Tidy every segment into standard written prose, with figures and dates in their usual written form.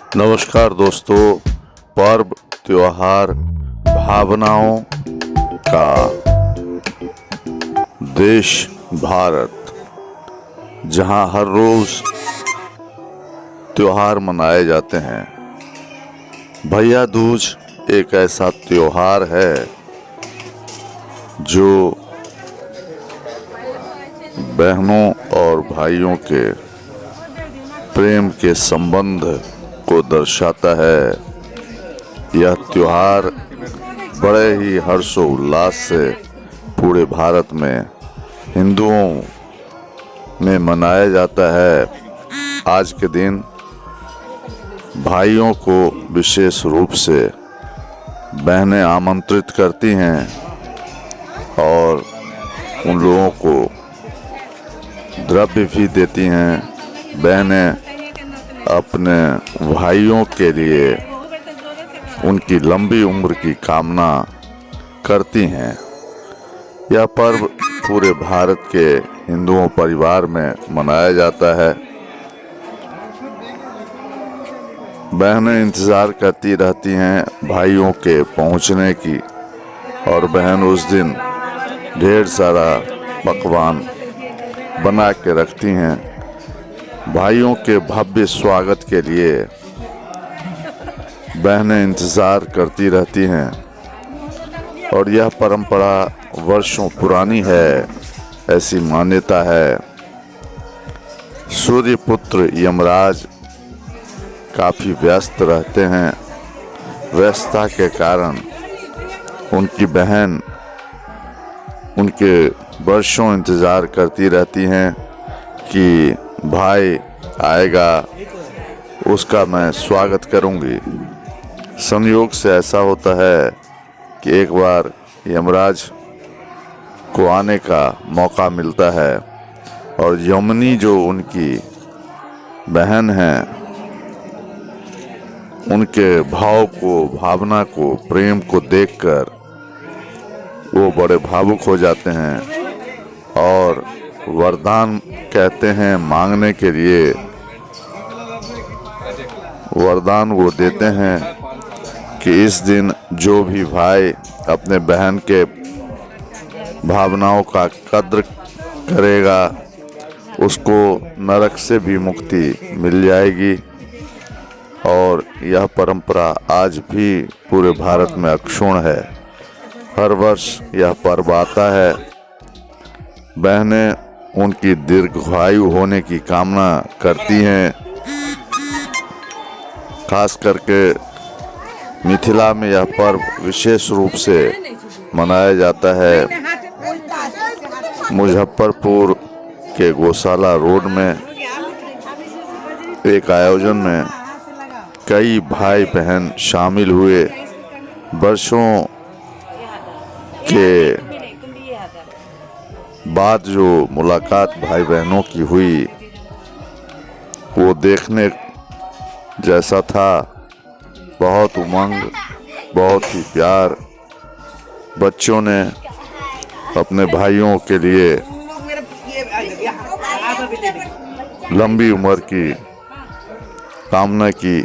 नमस्कार दोस्तों। पर्व त्योहार भावनाओं का देश भारत, जहां हर रोज त्योहार मनाए जाते हैं। भैया दूज एक ऐसा त्योहार है जो बहनों और भाइयों के प्रेम के संबंध को दर्शाता है। यह त्योहार बड़े ही हर्षोल्लास से पूरे भारत में हिंदुओं में मनाया जाता है। आज के दिन भाइयों को विशेष रूप से बहनें आमंत्रित करती हैं और उन लोगों को द्रव्य भी देती हैं। बहनें अपने भाइयों के लिए उनकी लंबी उम्र की कामना करती हैं। यह पर्व पूरे भारत के हिंदुओं परिवार में मनाया जाता है। बहनें इंतज़ार करती रहती हैं भाइयों के पहुंचने की, और बहन उस दिन ढेर सारा पकवान बना के रखती हैं। भाइयों के भव्य स्वागत के लिए बहनें इंतज़ार करती रहती हैं और यह परंपरा वर्षों पुरानी है। ऐसी मान्यता है सूर्य पुत्र यमराज काफ़ी व्यस्त रहते हैं। व्यस्तता के कारण उनकी बहन उनके वर्षों इंतज़ार करती रहती हैं कि भाई आएगा, उसका मैं स्वागत करूंगी। संयोग से ऐसा होता है कि एक बार यमराज को आने का मौका मिलता है और यमुनी जो उनकी बहन है, उनके भाव को, भावना को, प्रेम को देखकर वो बड़े भावुक हो जाते हैं और वरदान कहते हैं मांगने के लिए। वरदान वो देते हैं कि इस दिन जो भी भाई अपने बहन के भावनाओं का कद्र करेगा उसको नरक से भी मुक्ति मिल जाएगी। और यह परंपरा आज भी पूरे भारत में अक्षुण्ण है। हर वर्ष यह पर्व आता है। बहनें उनकी दीर्घायु होने की कामना करती हैं। खास करके मिथिला में यह पर्व विशेष रूप से मनाया जाता है। मुजफ्फरपुर के गौशाला रोड में एक आयोजन में कई भाई बहन शामिल हुए। वर्षों के बाद जो मुलाकात भाई बहनों की हुई वो देखने जैसा था। बहुत उमंग, बहुत ही प्यार। बच्चों ने अपने भाइयों के लिए लंबी उम्र की कामना की।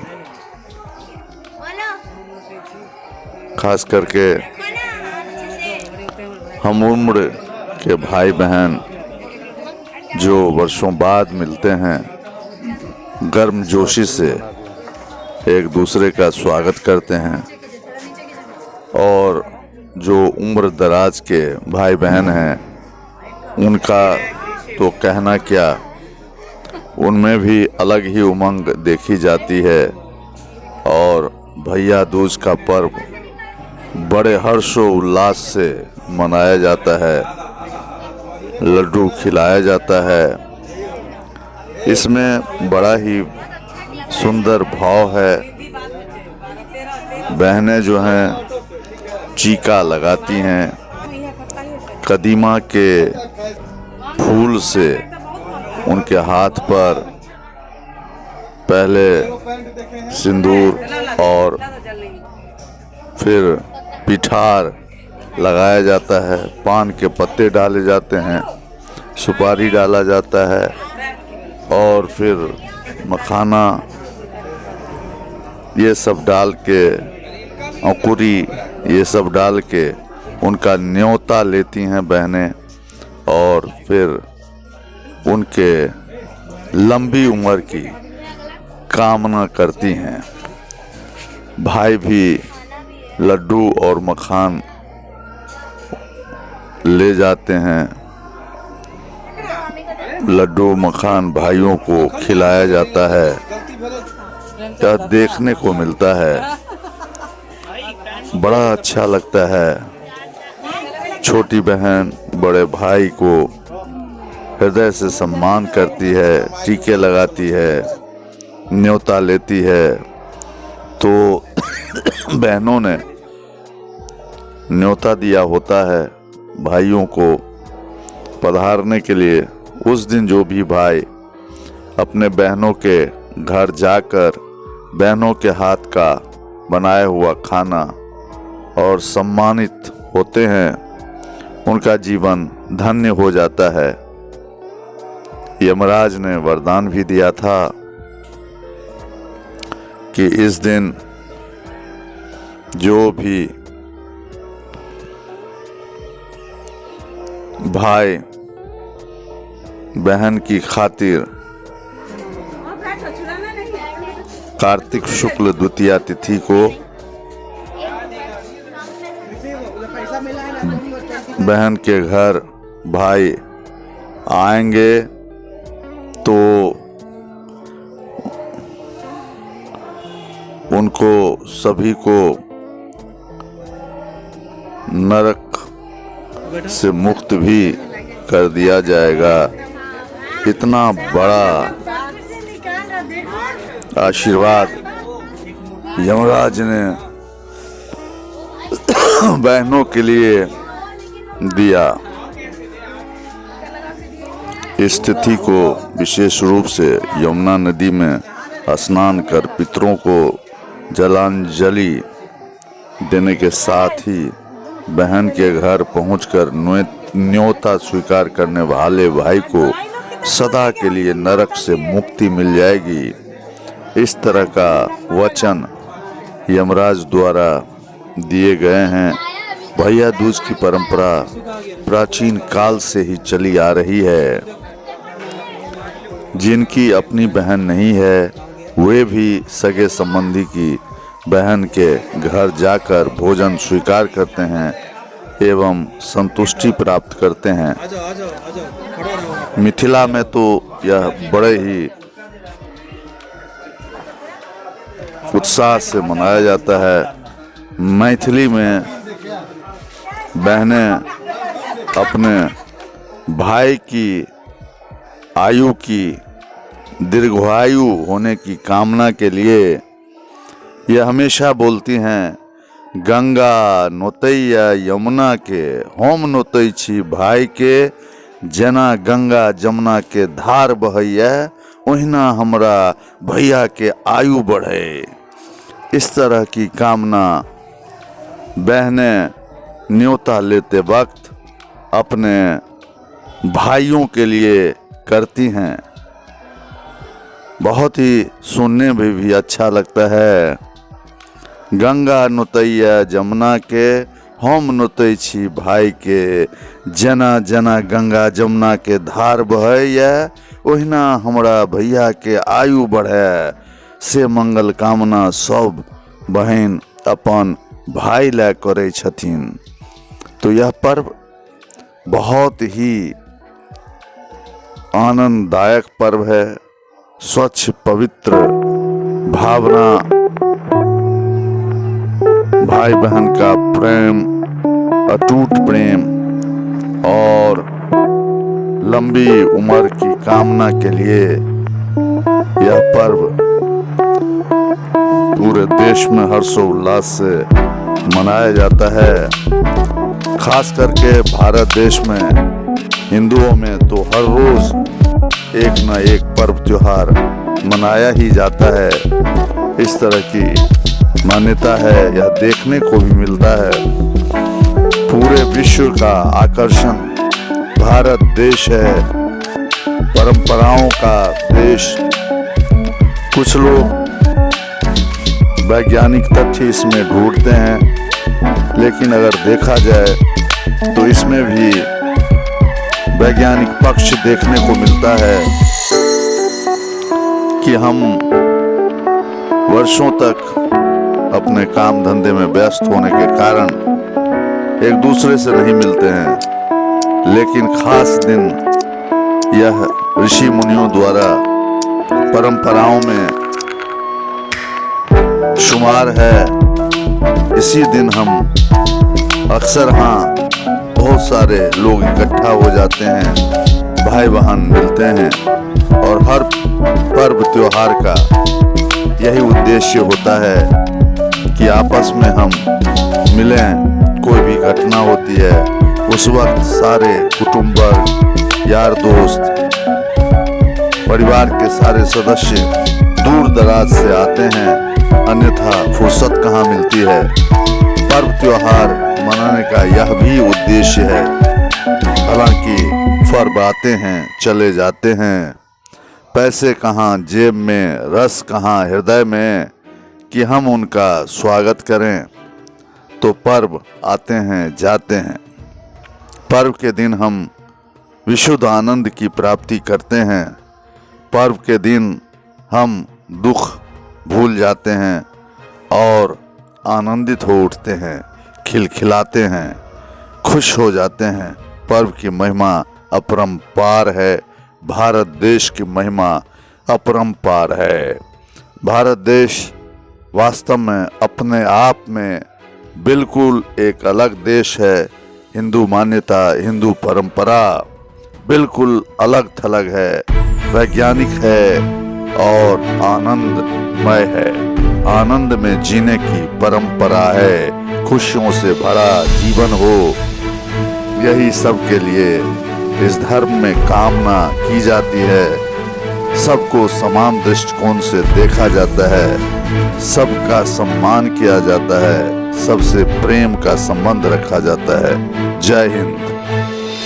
खास करके हम उम्र के भाई बहन जो वर्षों बाद मिलते हैं, गर्मजोशी से एक दूसरे का स्वागत करते हैं। और जो उम्र दराज के भाई बहन हैं उनका तो कहना क्या, उनमें भी अलग ही उमंग देखी जाती है। और भैया दूज का पर्व बड़े हर्षोल्लास से मनाया जाता है। लड्डू खिलाया जाता है। इसमें बड़ा ही सुंदर भाव है। बहनें जो हैं चीका लगाती हैं। कदीमा के फूल से उनके हाथ पर पहले सिंदूर और फिर पिठार लगाया जाता है। पान के पत्ते डाले जाते हैं, सुपारी डाला जाता है और फिर मखाना ये सब डाल के, अंकुरी ये सब डाल के उनका न्योता लेती हैं बहनें, और फिर उनके लंबी उम्र की कामना करती हैं। भाई भी लड्डू और मखान ले जाते हैं। लड्डू मखान भाइयों को खिलाया जाता है। यह देखने को मिलता है, बड़ा अच्छा लगता है। छोटी बहन बड़े भाई को हृदय से सम्मान करती है, टीके लगाती है, न्योता लेती है। तो बहनों ने न्योता दिया होता है भाइयों को पधारने के लिए। उस दिन जो भी भाई अपने बहनों के घर जाकर बहनों के हाथ का बनाया हुआ खाना और सम्मानित होते हैं, उनका जीवन धन्य हो जाता है। यमराज ने वरदान भी दिया था कि इस दिन जो भी भाई बहन की खातिर कार्तिक शुक्ल द्वितीया तिथि को बहन के घर भाई आएंगे तो उनको सभी को नरक से मुक्त भी कर दिया जाएगा। इतना बड़ा आशीर्वाद यमराज ने बहनों के लिए दिया। इस तिथि को विशेष रूप से यमुना नदी में स्नान कर पितरों को जलांजलि देने के साथ ही बहन के घर पहुंचकर न्योता स्वीकार करने वाले भाई को सदा के लिए नरक से मुक्ति मिल जाएगी। इस तरह का वचन यमराज द्वारा दिए गए हैं। भैया दूज की परंपरा प्राचीन काल से ही चली आ रही है। जिनकी अपनी बहन नहीं है वे भी सगे संबंधी की बहन के घर जाकर भोजन स्वीकार करते हैं एवं संतुष्टि प्राप्त करते हैं। मिथिला में तो यह बड़े ही उत्साह से मनाया जाता है। मैथिली में बहनें अपने भाई की आयु की दीर्घायु होने की कामना के लिए यह हमेशा बोलती हैं, गंगा नोतैया यमुना के हम नोतै छी भाई के, जना गंगा जमुना के धार बहैया ओहिना हमरा भैया के आयु बढ़े। इस तरह की कामना बहनें न्योता लेते वक्त अपने भाइयों के लिए करती हैं। बहुत ही सुनने में भी अच्छा लगता है। गंगा नोतैया जमुना के हम नोतै छी भाई के, जना जना गंगा जमुना के धार बहैया ओहिना हमरा भैया के आयु बढ़े। से मंगल कामना सब बहन अपन भाई ला करे छथिन। तो यह पर्व बहुत ही आनंददायक पर्व है। स्वच्छ पवित्र भावना, भाई बहन का प्रेम, अटूट प्रेम और लंबी उम्र की कामना के लिए यह पर्व पूरे देश में हर्षोल्लास से मनाया जाता है। खास करके भारत देश में हिंदुओं में तो हर रोज एक न एक पर्व त्योहार मनाया ही जाता है। इस तरह की मान्यता है, यह देखने को भी मिलता है। पूरे विश्व का आकर्षण भारत देश है, परंपराओं का देश। कुछ लोग वैज्ञानिक तथ्य इसमें ढूंढते हैं, लेकिन अगर देखा जाए तो इसमें भी वैज्ञानिक पक्ष देखने को मिलता है कि हम वर्षों तक अपने काम धंधे में व्यस्त होने के कारण एक दूसरे से नहीं मिलते हैं, लेकिन खास दिन यह ऋषि मुनियों द्वारा परंपराओं में शुमार है। इसी दिन हम अक्सर बहुत सारे लोग इकट्ठा हो जाते हैं, भाई बहन मिलते हैं और हर पर्व त्योहार का यही उद्देश्य होता है कि आपस में हम मिलें। कोई भी घटना होती है उस वक्त सारे कुटुंब, यार दोस्त, परिवार के सारे सदस्य दूर दराज से आते हैं, अन्यथा फुर्सत कहाँ मिलती है। पर्व त्योहार मनाने का यह भी उद्देश्य है। हालांकि पर्व आते हैं चले जाते हैं, पैसे कहाँ जेब में, रस कहाँ हृदय में कि हम उनका स्वागत करें। तो पर्व आते हैं जाते हैं। पर्व के दिन हम विशुद्ध आनंद की प्राप्ति करते हैं। पर्व के दिन हम दुख भूल जाते हैं और आनंदित हो उठते हैं, खिलखिलाते हैं, खुश हो जाते हैं। पर्व की महिमा अपरंपार है। भारत देश की महिमा अपरंपार है। भारत देश वास्तव में अपने आप में बिल्कुल एक अलग देश है। हिंदू मान्यता, हिंदू परंपरा बिल्कुल अलग थलग है, वैज्ञानिक है और आनंदमय है। आनंद में जीने की परंपरा है। खुशियों से भरा जीवन हो, यही सबके लिए इस धर्म में कामना की जाती है। सबको समान दृष्टिकोण से देखा जाता है, सबका सम्मान किया जाता है, सबसे प्रेम का संबंध रखा जाता है। जय हिंद।